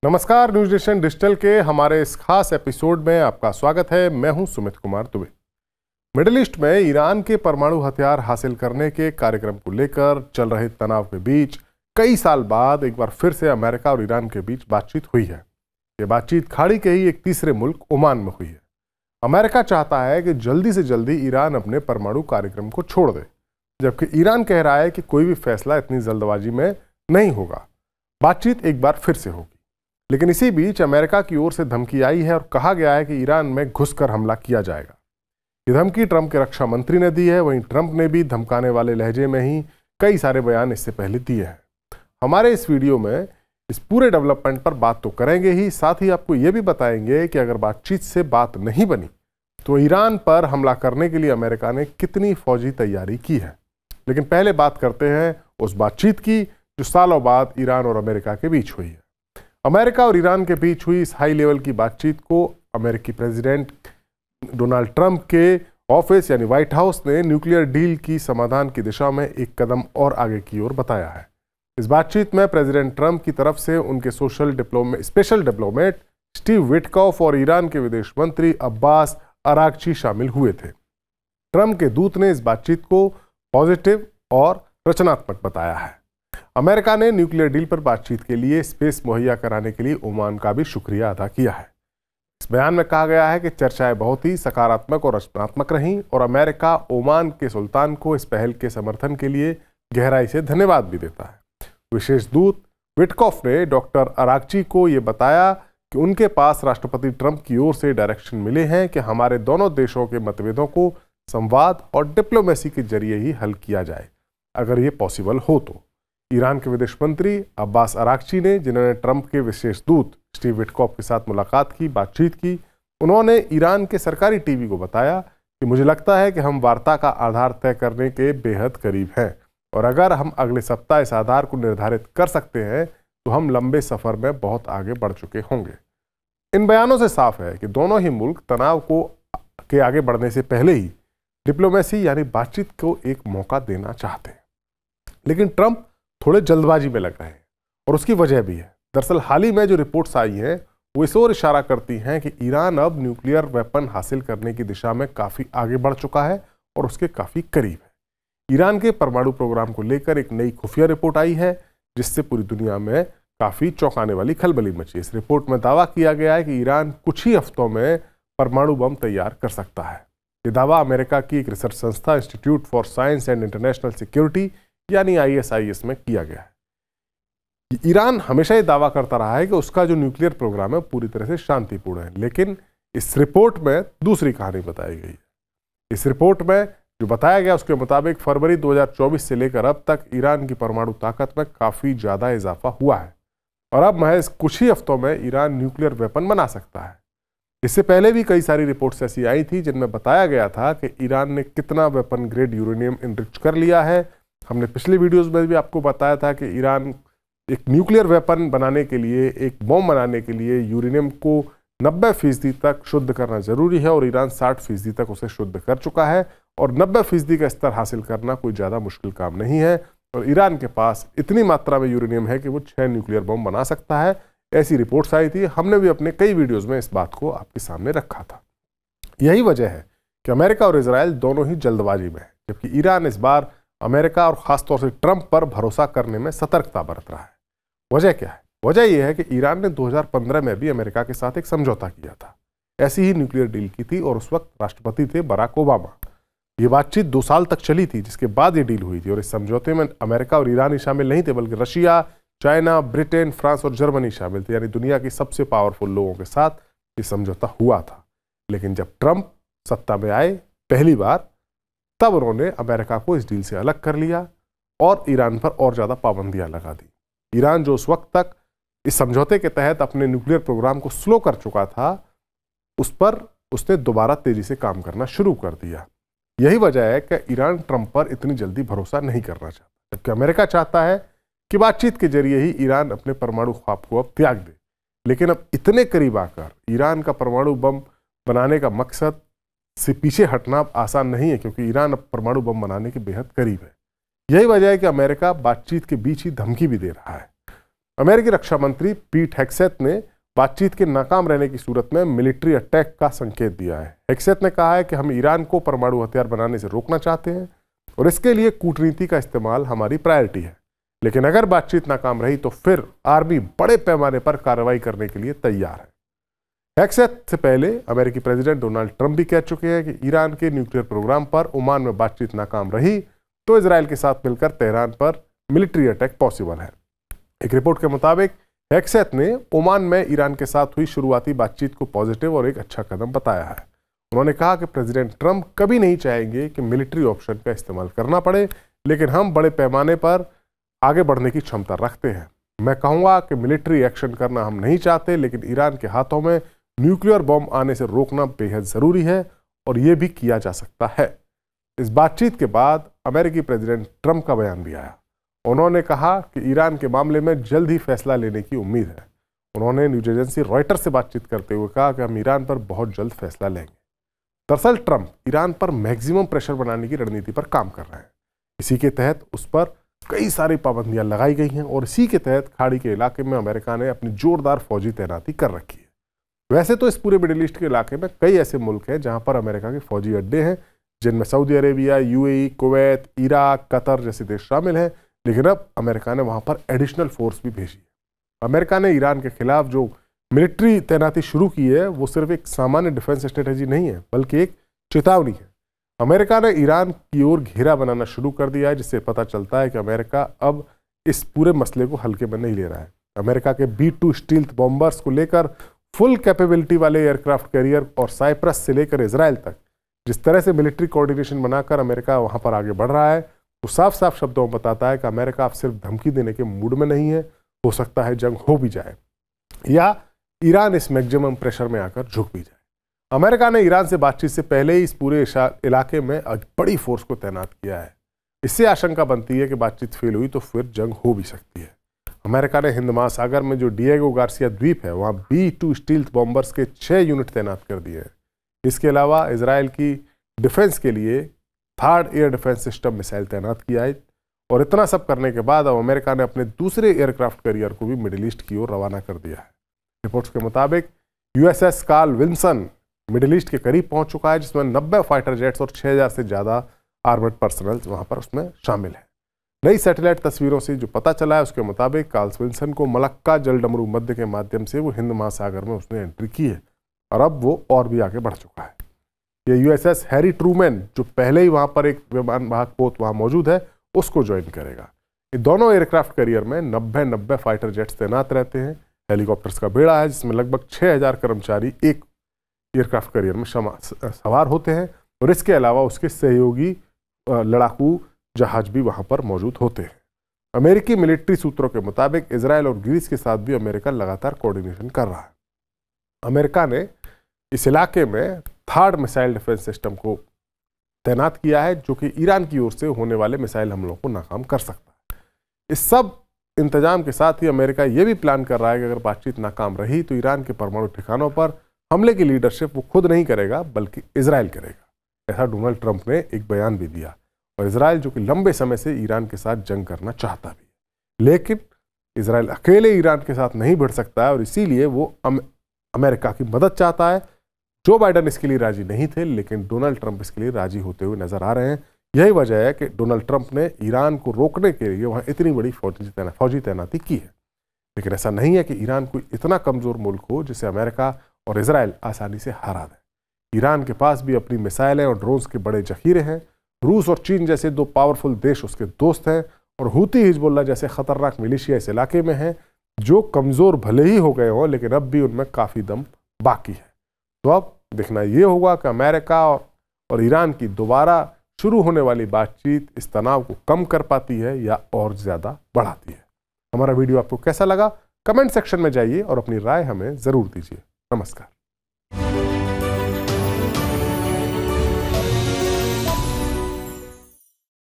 नमस्कार, news nation digital के हमारे इस खास एपिसोड में आपका स्वागत है। मैं हूं सुमित कुमार दुबे। मिडिल ईस्ट में ईरान के परमाणु हथियार हासिल करने के कार्यक्रम को लेकर चल रहे तनाव के बीच कई साल बाद एक बार फिर से अमेरिका और ईरान के बीच बातचीत हुई है। ये बातचीत खाड़ी के ही एक तीसरे मुल्क ओमान में हुई है। अमेरिका चाहता है कि जल्दी से जल्दी ईरान अपने परमाणु कार्यक्रम को छोड़ दे, जबकि ईरान कह रहा है कि कोई भी फैसला इतनी जल्दबाजी में नहीं होगा, बातचीत एक बार फिर से होगी। लेकिन इसी बीच अमेरिका की ओर से धमकी आई है और कहा गया है कि ईरान में घुसकर हमला किया जाएगा। ये धमकी ट्रंप के रक्षा मंत्री ने दी है। वहीं ट्रंप ने भी धमकाने वाले लहजे में ही कई सारे बयान इससे पहले दिए हैं। हमारे इस वीडियो में इस पूरे डेवलपमेंट पर बात तो करेंगे ही, साथ ही आपको ये भी बताएंगे कि अगर बातचीत से बात नहीं बनी तो ईरान पर हमला करने के लिए अमेरिका ने कितनी फौजी तैयारी की है। लेकिन पहले बात करते हैं उस बातचीत की जो सालों बाद ईरान और अमेरिका के बीच हुई है। अमेरिका और ईरान के बीच हुई इस हाई लेवल की बातचीत को अमेरिकी प्रेसिडेंट डोनाल्ड ट्रंप के ऑफिस यानी व्हाइट हाउस ने न्यूक्लियर डील की समाधान की दिशा में एक कदम और आगे की ओर बताया है। इस बातचीत में प्रेसिडेंट ट्रंप की तरफ से उनके स्पेशल डिप्लोमेट स्टीव विटकॉफ और ईरान के विदेश मंत्री अब्बास अरागची शामिल हुए थे। ट्रंप के दूत ने इस बातचीत को पॉजिटिव और रचनात्मक बताया है। अमेरिका ने न्यूक्लियर डील पर बातचीत के लिए स्पेस मुहैया कराने के लिए ओमान का भी शुक्रिया अदा किया है। इस बयान में कहा गया है कि चर्चाएं बहुत ही सकारात्मक और रचनात्मक रहीं और अमेरिका ओमान के सुल्तान को इस पहल के समर्थन के लिए गहराई से धन्यवाद भी देता है। विशेष दूत विटकॉफ ने डॉक्टर अरागची को ये बताया कि उनके पास राष्ट्रपति ट्रंप की ओर से डायरेक्शन मिले हैं कि हमारे दोनों देशों के मतभेदों को संवाद और डिप्लोमेसी के जरिए ही हल किया जाए, अगर ये पॉसिबल हो तो। ईरान के विदेश मंत्री अब्बास अरागची ने, जिन्होंने ट्रंप के विशेष दूत स्टीव विटकॉफ के साथ मुलाकात की, बातचीत की, उन्होंने ईरान के सरकारी टीवी को बताया कि मुझे लगता है कि हम वार्ता का आधार तय करने के बेहद करीब हैं और अगर हम अगले सप्ताह इस आधार को निर्धारित कर सकते हैं तो हम लंबे सफर में बहुत आगे बढ़ चुके होंगे। इन बयानों से साफ है कि दोनों ही मुल्क तनाव के आगे बढ़ने से पहले ही डिप्लोमेसी यानी बातचीत को एक मौका देना चाहते हैं। लेकिन ट्रंप थोड़े जल्दबाजी में लग रहे हैं और उसकी वजह भी है। दरअसल हाल ही में जो रिपोर्ट्स आई हैं वो इस ओर इशारा करती हैं कि ईरान अब न्यूक्लियर वेपन हासिल करने की दिशा में काफ़ी आगे बढ़ चुका है और उसके काफ़ी करीब है। ईरान के परमाणु प्रोग्राम को लेकर एक नई खुफिया रिपोर्ट आई है जिससे पूरी दुनिया में काफ़ी चौंकाने वाली खलबली मची। इस रिपोर्ट में दावा किया गया है कि ईरान कुछ ही हफ्तों में परमाणु बम तैयार कर सकता है। ये दावा अमेरिका की एक रिसर्च संस्था institute for science and international security यानी ISIS में किया गया है। ईरान हमेशा ये दावा करता रहा है कि उसका जो न्यूक्लियर प्रोग्राम है पूरी तरह से शांतिपूर्ण है, लेकिन इस रिपोर्ट में दूसरी कहानी बताई गई है। इस रिपोर्ट में जो बताया गया उसके मुताबिक फरवरी 2024 से लेकर अब तक ईरान की परमाणु ताकत में काफ़ी ज़्यादा इजाफा हुआ है और अब महज कुछ ही हफ्तों में ईरान न्यूक्लियर वेपन बना सकता है। इससे पहले भी कई सारी रिपोर्ट्स ऐसी आई थी जिनमें बताया गया था कि ईरान ने कितना वेपन ग्रेड यूरेनियम इनरिच कर लिया है। हमने पिछले वीडियोस में भी आपको बताया था कि ईरान एक न्यूक्लियर वेपन बनाने के लिए, एक बम बनाने के लिए यूरेनियम को 90% तक शुद्ध करना जरूरी है और ईरान 60% तक उसे शुद्ध कर चुका है और 90% का स्तर हासिल करना कोई ज़्यादा मुश्किल काम नहीं है और ईरान के पास इतनी मात्रा में यूरेनियम है कि वो 6 न्यूक्लियर बम बना सकता है। ऐसी रिपोर्ट्स आई थी। हमने भी अपने कई वीडियोज़ में इस बात को आपके सामने रखा था। यही वजह है कि अमेरिका और इजराइल दोनों ही जल्दबाजी में है, जबकि ईरान इस बार अमेरिका और खासतौर से ट्रंप पर भरोसा करने में सतर्कता बरत रहा है। वजह क्या है? वजह यह है कि ईरान ने 2015 में भी अमेरिका के साथ एक समझौता किया था। ऐसी ही न्यूक्लियर डील की थी और उस वक्त राष्ट्रपति थे बराक ओबामा। ये बातचीत 2 साल तक चली थी, जिसके बाद ये डील हुई थी और इस समझौते में अमेरिका और ईरान ही शामिल नहीं थे, बल्कि रशिया, चाइना, ब्रिटेन, फ्रांस और जर्मनी शामिल थे। यानी दुनिया के सबसे पावरफुल लोगों के साथ ये समझौता हुआ था। लेकिन जब ट्रंप सत्ता में आए पहली बार, तब उन्होंने अमेरिका को इस डील से अलग कर लिया और ईरान पर और ज़्यादा पाबंदियां लगा दी। ईरान जो उस वक्त तक इस समझौते के तहत अपने न्यूक्लियर प्रोग्राम को स्लो कर चुका था, उस पर उसने दोबारा तेजी से काम करना शुरू कर दिया। यही वजह है कि ईरान ट्रंप पर इतनी जल्दी भरोसा नहीं करना चाहता, जबकि अमेरिका चाहता है कि बातचीत के जरिए ही ईरान अपने परमाणु ख्वाब को अब त्याग दे। लेकिन अब इतने करीब आकर ईरान का परमाणु बम बनाने का मकसद से पीछे हटना आसान नहीं है, क्योंकि ईरान अब परमाणु बम बनाने के बेहद करीब है। यही वजह है कि अमेरिका बातचीत के बीच ही धमकी भी दे रहा है। अमेरिकी रक्षा मंत्री पीट हेग्सेथ ने बातचीत के नाकाम रहने की सूरत में मिलिट्री अटैक का संकेत दिया है। हेग्सेथ ने कहा है कि हम ईरान को परमाणु हथियार बनाने से रोकना चाहते हैं और इसके लिए कूटनीति का इस्तेमाल हमारी प्रायोरिटी है, लेकिन अगर बातचीत नाकाम रही तो फिर आर्मी बड़े पैमाने पर कार्रवाई करने के लिए तैयार है। हेग्सेथ से पहले अमेरिकी प्रेसिडेंट डोनाल्ड ट्रंप भी कह चुके हैं कि ईरान के न्यूक्लियर प्रोग्राम पर ओमान में बातचीत नाकाम रही तो इजराइल के साथ मिलकर तेहरान पर मिलिट्री अटैक पॉसिबल है। एक रिपोर्ट के मुताबिक हेग्सेथ ने ओमान में ईरान के साथ हुई शुरुआती बातचीत को पॉजिटिव और एक अच्छा कदम बताया है। उन्होंने कहा कि प्रेसिडेंट ट्रंप कभी नहीं चाहेंगे कि मिलिट्री ऑप्शन का इस्तेमाल करना पड़े, लेकिन हम बड़े पैमाने पर आगे बढ़ने की क्षमता रखते हैं। मैं कहूँगा कि मिलिट्री एक्शन करना हम नहीं चाहते, लेकिन ईरान के हाथों में न्यूक्लियर बॉम्ब आने से रोकना बेहद ज़रूरी है और ये भी किया जा सकता है। इस बातचीत के बाद अमेरिकी प्रेसिडेंट ट्रंप का बयान भी आया। उन्होंने कहा कि ईरान के मामले में जल्द ही फैसला लेने की उम्मीद है। उन्होंने न्यूज एजेंसी रॉयटर्स से बातचीत करते हुए कहा कि हम ईरान पर बहुत जल्द फैसला लेंगे। दरअसल ट्रंप ईरान पर मैक्सिमम प्रेशर बनाने की रणनीति पर काम कर रहे हैं। इसी के तहत उस पर कई सारी पाबंदियां लगाई गई हैं और इसी के तहत खाड़ी के इलाके में अमेरिका ने अपनी जोरदार फौजी तैनाती कर रखी है। वैसे तो इस पूरे मिडिल ईस्ट के इलाके में कई ऐसे मुल्क हैं जहां पर अमेरिका के फौजी अड्डे हैं, जिनमें Saudi Arabia, UAE, Kuwait, Iraq, Qatar जैसे देश शामिल हैं, लेकिन अब अमेरिका ने वहां पर एडिशनल फोर्स भी भेजी है। अमेरिका ने ईरान के खिलाफ जो मिलिट्री तैनाती शुरू की है वो सिर्फ एक सामान्य डिफेंस स्ट्रेटेजी नहीं है, बल्कि एक चेतावनी है। अमेरिका ने ईरान की ओर घेरा बनाना शुरू कर दिया है, जिससे पता चलता है कि अमेरिका अब इस पूरे मसले को हल्के में नहीं ले रहा है। अमेरिका के B-2 स्टील्थ बॉम्बर्स को लेकर फुल कैपेबिलिटी वाले एयरक्राफ्ट कैरियर और साइप्रस से लेकर इजराइल तक जिस तरह से मिलिट्री कोऑर्डिनेशन बनाकर अमेरिका वहां पर आगे बढ़ रहा है, वो साफ साफ शब्दों में बताता है कि अमेरिका अब सिर्फ धमकी देने के मूड में नहीं है। हो सकता है जंग हो भी जाए या ईरान इस मैक्सिमम प्रेशर में आकर झुक भी जाए। अमेरिका ने ईरान से बातचीत से पहले ही इस पूरे इलाके में बड़ी फोर्स को तैनात किया है। इससे आशंका बनती है कि बातचीत फेल हुई तो फिर जंग हो भी सकती है। अमेरिका ने हिंद महासागर में जो डिएगो गार्सिया द्वीप है वहाँ B-2 स्टील्थ बॉम्बर्स के 6 यूनिट तैनात कर दिए हैं। इसके अलावा इजराइल की डिफेंस के लिए 3rd air defence system missile तैनात किया है। और इतना सब करने के बाद अब अमेरिका ने अपने दूसरे एयरक्राफ्ट कैरियर को भी मिडिल ईस्ट की ओर रवाना कर दिया है। रिपोर्ट्स के मुताबिक USS Carl Wilson Middle East के करीब पहुंच चुका है, जिसमें 90 फाइटर जेट्स और 6000 से ज़्यादा आर्मर्ड पर्सनल वहां पर उसमें शामिल है। नई सैटेलाइट तस्वीरों से जो पता चला है उसके मुताबिक कार्ल विल्सन को मलक्का जलडमरू मध्य के माध्यम से वो हिंद महासागर में उसने एंट्री की है और अब वो और भी आगे बढ़ चुका है। ये USS हैरी ट्रूमैन जो पहले ही वहां पर एक विमान वाहक पोत वहां मौजूद है उसको ज्वाइन करेगा। ये दोनों एयरक्राफ्ट कैरियर में 90 फाइटर जेट्स तैनात रहते हैं। हेलीकॉप्टर्स का बेड़ा है जिसमें लगभग 6000 कर्मचारी एक एयरक्राफ्ट कैरियर में सवार होते हैं और इसके अलावा उसके सहयोगी लड़ाकू जहाज भी वहां पर मौजूद होते हैं। अमेरिकी मिलिट्री सूत्रों के मुताबिक इजराइल और ग्रीस के साथ भी अमेरिका लगातार कोऑर्डिनेशन कर रहा है। अमेरिका ने इस इलाके में 3rd मिसाइल डिफेंस सिस्टम को तैनात किया है, जो कि ईरान की ओर से होने वाले मिसाइल हमलों को नाकाम कर सकता है। इस सब इंतजाम के साथ ही अमेरिका ये भी प्लान कर रहा है कि अगर बातचीत नाकाम रही तो ईरान के परमाणु ठिकानों पर हमले की लीडरशिप वो खुद नहीं करेगा बल्कि इजराइल करेगा। ऐसा डोनाल्ड ट्रंप ने एक बयान भी दिया। और इजराइल जो कि लंबे समय से ईरान के साथ जंग करना चाहता भी है, लेकिन इजराइल अकेले ईरान के साथ नहीं भिड़ सकता है और इसीलिए वो अमेरिका की मदद चाहता है। जो बाइडन इसके लिए राजी नहीं थे, लेकिन डोनाल्ड ट्रंप इसके लिए राजी होते हुए नजर आ रहे हैं। यही वजह है कि डोनाल्ड ट्रंप ने ईरान को रोकने के लिए वहां इतनी बड़ी फौजी तैनाती की है। लेकिन ऐसा नहीं है कि ईरान कोई इतना कमजोर मुल्क हो जिसे अमेरिका और इजराइल आसानी से हरा दें। ईरान के पास भी अपनी मिसाइलें और ड्रोन्स के बड़े जखीरे हैं। रूस और चीन जैसे 2 पावरफुल देश उसके दोस्त हैं और हूती हिजबुल्लाह जैसे खतरनाक मिलिशिया इस इलाके में हैं, जो कमजोर भले ही हो गए हों लेकिन अब भी उनमें काफी दम बाकी है। तो अब देखना ये होगा कि अमेरिका और ईरान की दोबारा शुरू होने वाली बातचीत इस तनाव को कम कर पाती है या और ज्यादा बढ़ाती है। हमारा वीडियो आपको कैसा लगा कमेंट सेक्शन में जाइए और अपनी राय हमें जरूर दीजिए। नमस्कार।